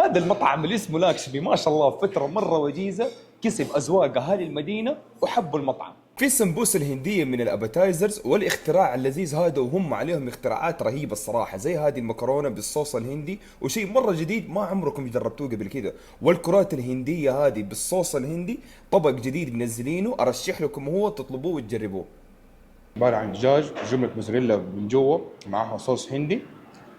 هذا المطعم اللي اسمه لاكشمي ما شاء الله فترة مرة وجيزة كسب أذواق أهالي المدينة وحبوا المطعم. في السمبوسة الهندية من الابيتايزرز والاختراع اللذيذ هذا، وهم عليهم اختراعات رهيبة الصراحة، زي هذه المكرونة بالصوص الهندي وشيء مرة جديد ما عمركم جربتوه قبل كده. والكرات الهندية هذه بالصوص الهندي طبق جديد منزلينه، ارشح لكم هو تطلبوه وتجربوه. عبارة عن دجاج جملة موزاريلا من جوا معها صوص هندي،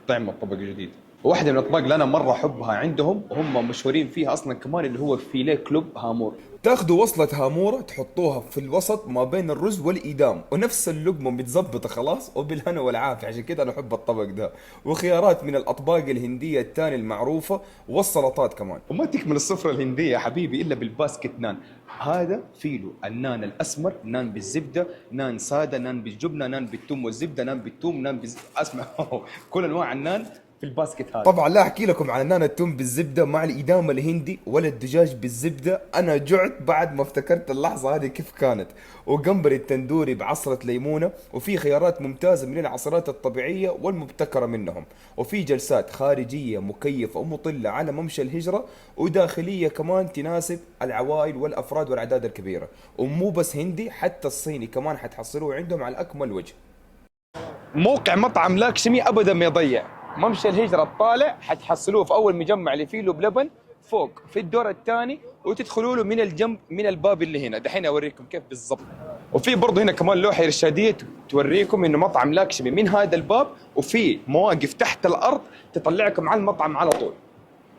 طعم الطبق جديد. واحدة من الأطباق اللي أنا مرة أحبها عندهم وهم مشهورين فيها أصلا كمان اللي هو فيليه كلوب هامور. تاخذوا وصلة هامورة تحطوها في الوسط ما بين الرز والإيدام، ونفس اللقمة متظبطة خلاص وبالهنا والعافية، عشان كذا أنا أحب الطبق ده. وخيارات من الأطباق الهندية الثانية المعروفة والسلطات كمان. وما تكمل السفرة الهندية يا حبيبي إلا بالباسكت نان. هذا فيلو النان الأسمر، نان بالزبدة، نان سادة، نان بالجبنة، نان بالثوم والزبدة، نان بالثوم، نان أسمع كل أنواع النان في الباسكت هذا. طبعا لا احكي لكم عن نان التوم بالزبده مع الادامه الهندي ولا الدجاج بالزبده، انا جعت بعد ما افتكرت اللحظه هذه كيف كانت. وقنبري التندوري بعصره ليمونه، وفي خيارات ممتازه من العصرات الطبيعيه والمبتكره منهم، وفي جلسات خارجيه مكيفه ومطله على ممشى الهجره، وداخليه كمان تناسب العوائل والافراد والاعداد الكبيره. ومو بس هندي، حتى الصيني كمان حتحصلوه عندهم على اكمل وجه. موقع مطعم لاكشمي ابدا ما يضيع، ممشى الهجرة الطالع حتحصلوه في أول مجمع اللي فيه له بلبن فوق في الدور الثاني، وتدخلوا له من الجنب من الباب اللي هنا. دحين أوريكم كيف بالضبط. وفي برضه هنا كمان لوحة إرشادية توريكم إنه مطعم لاكشمي من هذا الباب، وفي مواقف تحت الأرض تطلعكم على المطعم على طول.